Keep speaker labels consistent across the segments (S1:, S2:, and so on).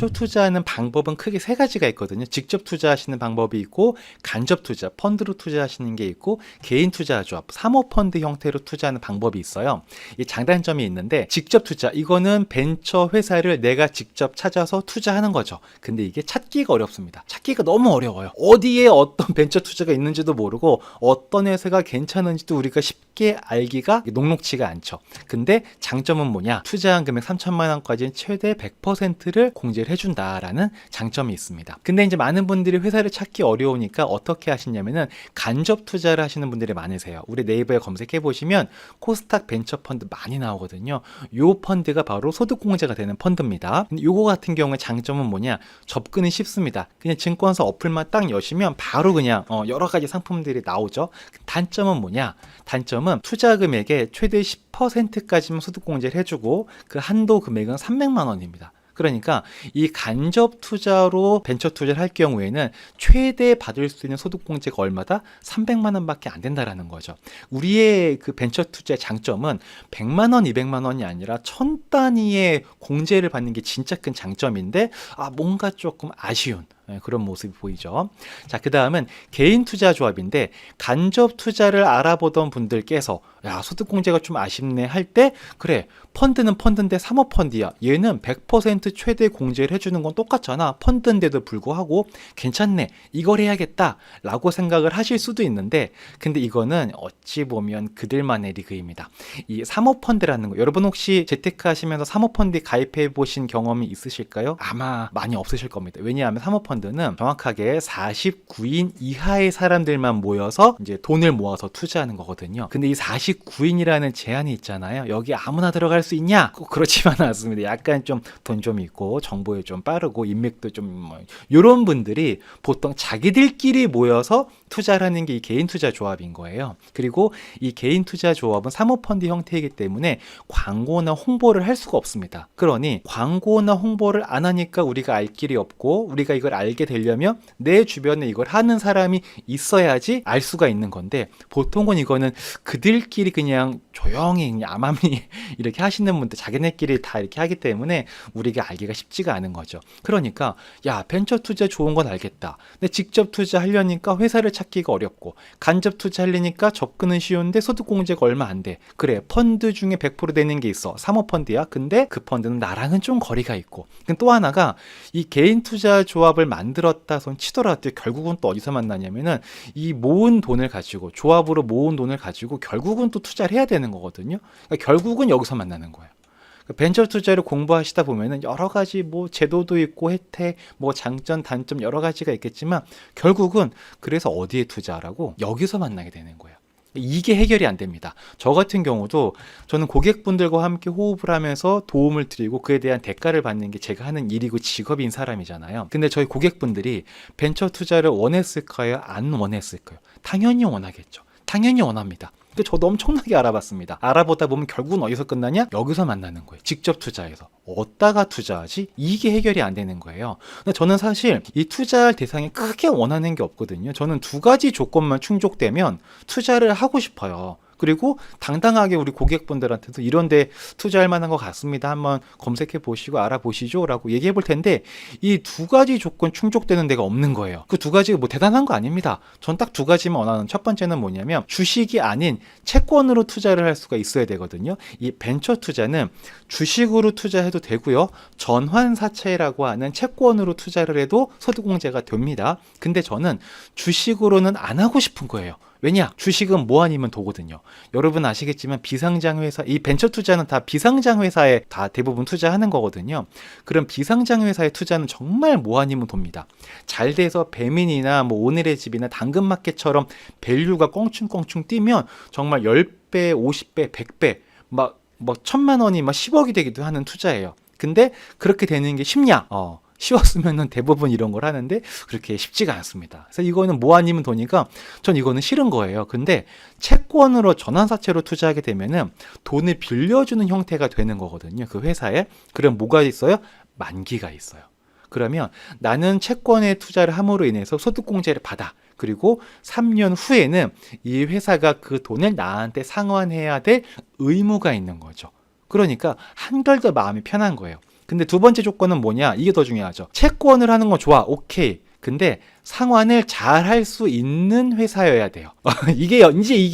S1: 벤처 투자하는 방법은 크게 세 가지가 있거든요. 직접 투자하시는 방법이 있고, 간접 투자, 펀드로 투자하시는 게 있고, 개인 투자 조합, 사모펀드 형태로 투자하는 방법이 있어요. 이 장단점이 있는데, 직접 투자, 이거는 벤처 회사를 내가 직접 찾아서 투자하는 거죠. 근데 이게 찾기가 어렵습니다. 찾기가 너무 어려워요. 어디에 어떤 벤처 투자가 있는지도 모르고 어떤 회사가 괜찮은지도 우리가 쉽게 알기가 녹록치가 않죠. 근데 장점은 뭐냐? 투자한 금액 3천만 원까지는 최대 100%를 공제를 해준다라는 장점이 있습니다. 근데 이제 많은 분들이 회사를 찾기 어려우니까 어떻게 하시냐면은 간접 투자를 하시는 분들이 많으세요. 우리 네이버에 검색해 보시면 코스닥 벤처 펀드 많이 나오거든요. 요 펀드가 바로 소득공제가 되는 펀드입니다. 근데 요거 같은 경우에 장점은 뭐냐? 접근이 쉽습니다. 그냥 증권사 어플만 딱 여시면 바로 그냥 여러 가지 상품들이 나오죠. 단점은 뭐냐? 단점은 투자 금액의 최대 10%까지만 소득공제를 해주고 그 한도 금액은 300만 원입니다. 그러니까 이 간접 투자로 벤처 투자를 할 경우에는 최대 받을 수 있는 소득공제가 얼마다? 300만 원밖에 안 된다라는 거죠. 우리의 그 벤처 투자의 장점은 100만 원, 200만 원이 아니라 1000 단위의 공제를 받는 게 진짜 큰 장점인데 뭔가 조금 아쉬운 그런 모습이 보이죠. 자, 그 다음은 개인 투자 조합인데 간접 투자를 알아보던 분들께서 소득공제가 좀 아쉽네 할 때 그래 펀드는 펀드인데 사모펀드야 얘는 100% 최대 공제를 해주는 건 똑같잖아 펀드인데도 불구하고 괜찮네 이걸 해야겠다 라고 생각을 하실 수도 있는데 근데 이거는 어찌 보면 그들만의 리그입니다. 이 사모펀드라는 거 여러분 혹시 재테크 하시면서 사모펀드에 가입해 보신 경험이 있으실까요? 아마 많이 없으실 겁니다. 왜냐하면 사모펀드는 정확하게 49인 이하의 사람들만 모여서 이제 돈을 모아서 투자하는 거거든요. 근데 이 49인이라는 제한이 있잖아요. 여기 아무나 들어갈 수 있냐? 꼭 그렇지만 않습니다. 약간 좀 돈 좀 있고 정보에 좀 빠르고 인맥도 좀 이런 분들이 보통 자기들끼리 모여서 투자를 하는 게 이 개인 투자 조합인 거예요. 그리고 이 개인 투자 조합은 사모펀드 형태이기 때문에 광고나 홍보를 할 수가 없습니다. 그러니 광고나 홍보를 안 하니까 우리가 알 길이 없고 우리가 이걸 알게 되려면 내 주변에 이걸 하는 사람이 있어야지 알 수가 있는 건데 보통은 이거는 그들끼리 그냥 조용히 그냥 암암리 이렇게 하시는 분들 자기네끼리 다 이렇게 하기 때문에 우리가 알기가 쉽지가 않은 거죠. 그러니까 벤처 투자 좋은 건 알겠다. 근데 직접 투자하려니까 회사를 찾기가 어렵고 간접 투자하려니까 접근은 쉬운데 소득공제가 얼마 안 돼. 그래 펀드 중에 100% 되는 게 있어. 사모펀드야. 근데 그 펀드는 나랑은 좀 거리가 있고 또 하나가 이 개인 투자 조합을 만들었다 손 치더라도 결국은 또 어디서 만나냐면은 이 모은 돈을 가지고 조합으로 모은 돈을 가지고 결국은 또 투자를 해야 되는 거거든요. 그러니까 결국은 여기서 만나는 거예요. 벤처 투자를 공부하시다 보면은 여러 가지 제도도 있고 혜택, 장점, 단점 여러 가지가 있겠지만 결국은 그래서 어디에 투자하라고 여기서 만나게 되는 거예요. 이게 해결이 안 됩니다. 저 같은 경우도 저는 고객분들과 함께 호흡을 하면서 도움을 드리고 그에 대한 대가를 받는 게 제가 하는 일이고 직업인 사람이잖아요. 근데 저희 고객분들이 벤처 투자를 원했을까요? 안 원했을까요? 당연히 원하겠죠. 당연히 원합니다. 저도 엄청나게 알아봤습니다. 알아보다 보면 결국은 어디서 끝나냐? 여기서 만나는 거예요. 직접 투자해서. 어디다가 투자하지? 이게 해결이 안 되는 거예요. 근데 저는 사실 이 투자할 대상이 크게 원하는 게 없거든요. 저는 두 가지 조건만 충족되면 투자를 하고 싶어요. 그리고 당당하게 우리 고객분들한테도 이런 데 투자할 만한 것 같습니다. 한번 검색해 보시고 알아보시죠 라고 얘기해 볼 텐데 이 두 가지 조건 충족되는 데가 없는 거예요. 그 두 가지가 대단한 거 아닙니다. 전 딱 두 가지만 원하는 첫 번째는 뭐냐면 주식이 아닌 채권으로 투자를 할 수가 있어야 되거든요. 이 벤처 투자는 주식으로 투자해도 되고요. 전환사채라고 하는 채권으로 투자를 해도 소득공제가 됩니다. 근데 저는 주식으로는 안 하고 싶은 거예요. 왜냐? 주식은 뭐 아니면 도거든요. 여러분 아시겠지만 비상장 회사, 이 벤처 투자는 다 비상장 회사에 다 대부분 투자하는 거거든요. 그럼 비상장 회사의 투자는 정말 뭐 아니면 돕니다. 잘 돼서 배민이나 오늘의 집이나 당근마켓처럼 밸류가 껑충껑충 뛰면 정말 10배, 50배, 100배, 1000만 원이 10억이 되기도 하는 투자예요. 근데 그렇게 되는 게 쉽냐? 쉬웠으면 대부분 이런 걸 하는데 그렇게 쉽지가 않습니다. 그래서 이거는 뭐 아니면 도니까 전 이거는 싫은 거예요. 근데 채권으로 전환사채로 투자하게 되면은 돈을 빌려주는 형태가 되는 거거든요. 그 회사에. 그럼 뭐가 있어요? 만기가 있어요. 그러면 나는 채권에 투자를 함으로 인해서 소득공제를 받아. 그리고 3년 후에는 이 회사가 그 돈을 나한테 상환해야 될 의무가 있는 거죠. 그러니까 한결 더 마음이 편한 거예요. 근데 두 번째 조건은 뭐냐? 이게 더 중요하죠. 채권을 하는 건 좋아. 오케이. 근데 상환을 잘 할 수 있는 회사여야 돼요. 이제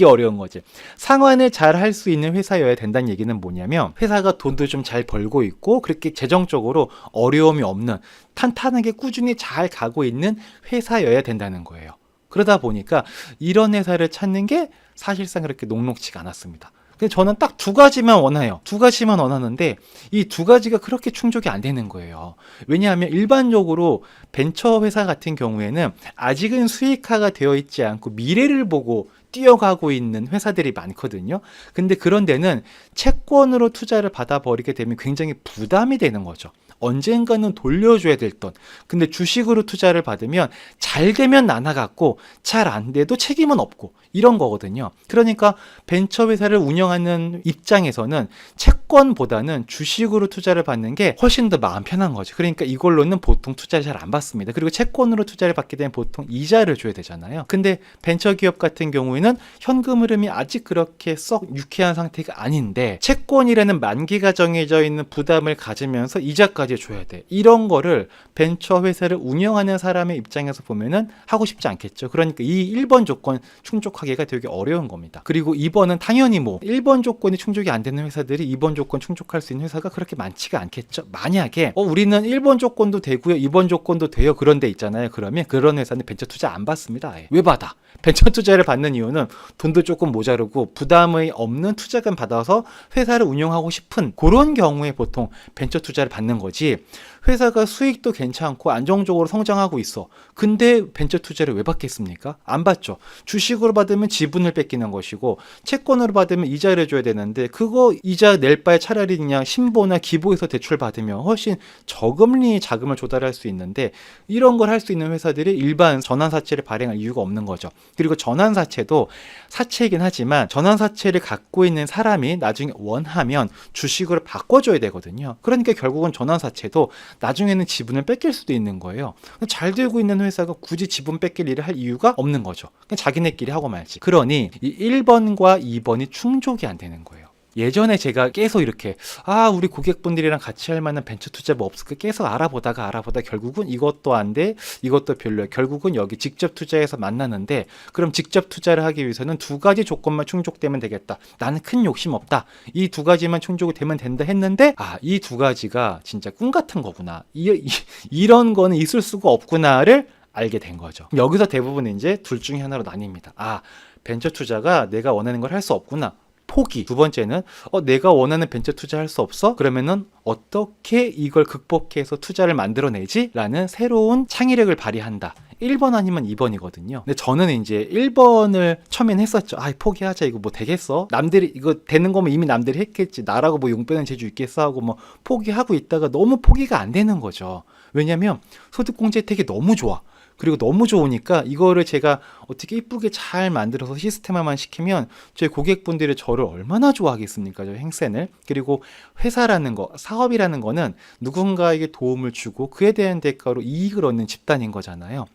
S1: 어려운 거지. 상환을 잘 할 수 있는 회사여야 된다는 얘기는 뭐냐면 회사가 돈도 좀 잘 벌고 있고 그렇게 재정적으로 어려움이 없는 탄탄하게 꾸준히 잘 가고 있는 회사여야 된다는 거예요. 그러다 보니까 이런 회사를 찾는 게 사실상 그렇게 녹록지가 않았습니다. 근데 저는 딱 두 가지만 원해요. 두 가지만 원하는데 이 두 가지가 그렇게 충족이 안 되는 거예요. 왜냐하면 일반적으로 벤처 회사 같은 경우에는 아직은 수익화가 되어 있지 않고 미래를 보고 뛰어가고 있는 회사들이 많거든요. 근데 그런 데는 채권으로 투자를 받아버리게 되면 굉장히 부담이 되는 거죠. 언젠가는 돌려줘야 될 돈. 근데 주식으로 투자를 받으면 잘 되면 나눠갖고 잘 안 돼도 책임은 없고 이런 거거든요. 그러니까 벤처 회사를 운영하는 입장에서는 채권보다는 주식으로 투자를 받는 게 훨씬 더 마음 편한 거죠. 그러니까 이걸로는 보통 투자를 잘 안 받습니다. 그리고 채권으로 투자를 받게 되면 보통 이자를 줘야 되잖아요. 근데 벤처 기업 같은 경우에는 현금 흐름이 아직 그렇게 썩 유쾌한 상태가 아닌데 채권이라는 만기가 정해져 있는 부담을 가지면서 이자까지 줘야 돼. 이런 거를 벤처 회사를 운영하는 사람의 입장에서 보면은 하고 싶지 않겠죠. 그러니까 이 1번 조건 충족하기가 되게 어려운 겁니다. 그리고 2번은 당연히 1번 조건이 충족이 안 되는 회사들이 2번 조건 충족할 수 있는 회사가 그렇게 많지가 않겠죠. 만약에 우리는 1번 조건도 되고요. 2번 조건도 돼요. 그런 데 있잖아요. 그러면 그런 회사는 벤처 투자 안 받습니다. 아예. 왜 받아? 벤처 투자를 받는 이유는 돈도 조금 모자르고 부담이 없는 투자금 받아서 회사를 운영하고 싶은 그런 경우에 보통 벤처 투자를 받는 거지. 회사가 수익도 괜찮고 안정적으로 성장하고 있어. 근데 벤처 투자를 왜 받겠습니까? 안 받죠. 주식으로 받으면 지분을 뺏기는 것이고 채권으로 받으면 이자를 줘야 되는데 그거 이자 낼 바에 차라리 그냥 신보나 기보에서 대출 받으면 훨씬 저금리 자금을 조달할 수 있는데 이런 걸 할 수 있는 회사들이 일반 전환사채를 발행할 이유가 없는 거죠. 그리고 전환사채도 사채이긴 하지만 전환사채를 갖고 있는 사람이 나중에 원하면 주식으로 바꿔줘야 되거든요. 그러니까 결국은 전환사채도 나중에는 지분을 뺏길 수도 있는 거예요. 잘 되고 있는 회사가 굳이 지분 뺏길 일을 할 이유가 없는 거죠. 그냥 자기네끼리 하고 말지. 그러니 이 1번과 2번이 충족이 안 되는 거예요. 예전에 제가 계속 이렇게 우리 고객분들이랑 같이 할 만한 벤처 투자 뭐 없을까 계속 알아보다가 결국은 이것도 안 돼, 이것도 별로야. 결국은 여기 직접 투자해서 만나는데 그럼 직접 투자를 하기 위해서는 두 가지 조건만 충족되면 되겠다. 나는 큰 욕심 없다. 이 두 가지만 충족이 되면 된다 했는데 이 두 가지가 진짜 꿈 같은 거구나. 이런 거는 있을 수가 없구나를 알게 된 거죠. 여기서 대부분 이제 둘 중에 하나로 나뉩니다. 벤처 투자가 내가 원하는 걸 할 수 없구나. 포기. 두 번째는 내가 원하는 벤처 투자할 수 없어? 그러면은 어떻게 이걸 극복해서 투자를 만들어내지? 라는 새로운 창의력을 발휘한다. 1번 아니면 2번이거든요. 근데 저는 이제 1번을 처음엔 했었죠. 포기하자. 이거 뭐 되겠어? 남들이 이거 되는 거면 이미 남들이 했겠지. 나라고 뭐 용 빼는 재주 있겠어 하고 뭐 포기하고 있다가 너무 포기가 안 되는 거죠. 왜냐면 소득공제 혜택이 너무 좋아. 그리고 너무 좋으니까 이거를 제가 어떻게 이쁘게 잘 만들어서 시스템화만 시키면 저희 고객분들이 저를 얼마나 좋아하겠습니까? 저 행센을. 그리고 회사라는 거, 사업이라는 거는 누군가에게 도움을 주고 그에 대한 대가로 이익을 얻는 집단인 거잖아요.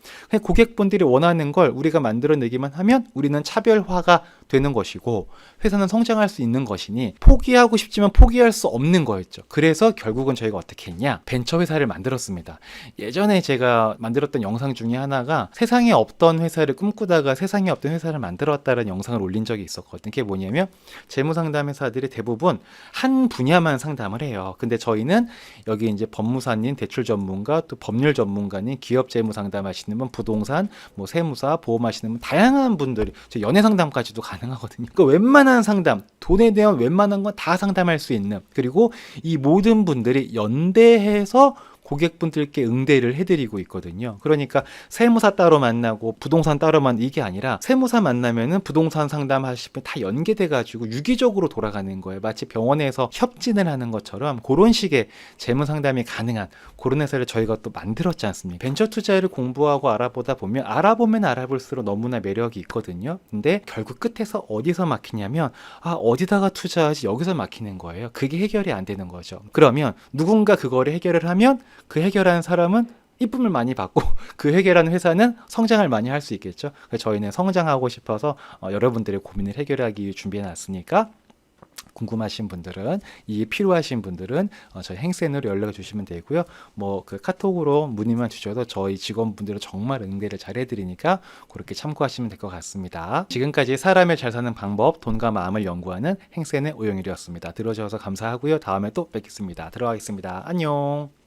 S1: 고객분들이 원하는 걸 우리가 만들어내기만 하면 우리는 차별화가 되는 것이고 회사는 성장할 수 있는 것이니 포기하고 싶지만 포기할 수 없는 거였죠. 그래서 결국은 저희가 어떻게 했냐? 벤처 회사를 만들었습니다. 예전에 제가 만들었던 영상 중에 하나가 세상에 없던 회사를 꿈꾸다가 세상에 없던 회사를 만들었다는 영상을 올린 적이 있었거든요. 그게 뭐냐면 재무상담 회사들이 대부분 한 분야만 상담을 해요. 근데 저희는 여기 이제 법무사님, 대출 전문가, 또 법률 전문가님, 기업 재무 상담하시는 분, 부동산, 뭐 세무사, 보험하시는 분, 다양한 분들이 연애 상담까지도 가능하거든요. 그러니까 웬만한 상담, 돈에 대한 웬만한 건 다 상담할 수 있는, 그리고 이 모든 분들이 연대해서 고객분들께 응대를 해드리고 있거든요. 그러니까 세무사 따로 만나고 부동산 따로 만나고 이게 아니라 세무사 만나면은 부동산 상담하시면 다 연계돼가지고 유기적으로 돌아가는 거예요. 마치 병원에서 협진을 하는 것처럼 그런 식의 재무 상담이 가능한 그런 회사를 저희가 또 만들었지 않습니까? 벤처 투자를 공부하고 알아보면 알아볼수록 너무나 매력이 있거든요. 근데 결국 끝에서 어디서 막히냐면 어디다가 투자하지 여기서 막히는 거예요. 그게 해결이 안 되는 거죠. 그러면 누군가 그거를 해결을 하면 그 해결하는 사람은 이쁨을 많이 받고 그 해결하는 회사는 성장을 많이 할 수 있겠죠. 그래서 저희는 성장하고 싶어서 여러분들의 고민을 해결하기 위해 준비해 놨으니까 궁금하신 분들은, 이게 필요하신 분들은 저희 행센으로 연락을 주시면 되고요. 뭐 그 카톡으로 문의만 주셔도 저희 직원분들은 정말 응대를 잘 해드리니까 그렇게 참고하시면 될 것 같습니다. 지금까지 사람을 잘 사는 방법, 돈과 마음을 연구하는 행센의 오영일이었습니다. 들어주셔서 감사하고요. 다음에 또 뵙겠습니다. 들어가겠습니다. 안녕.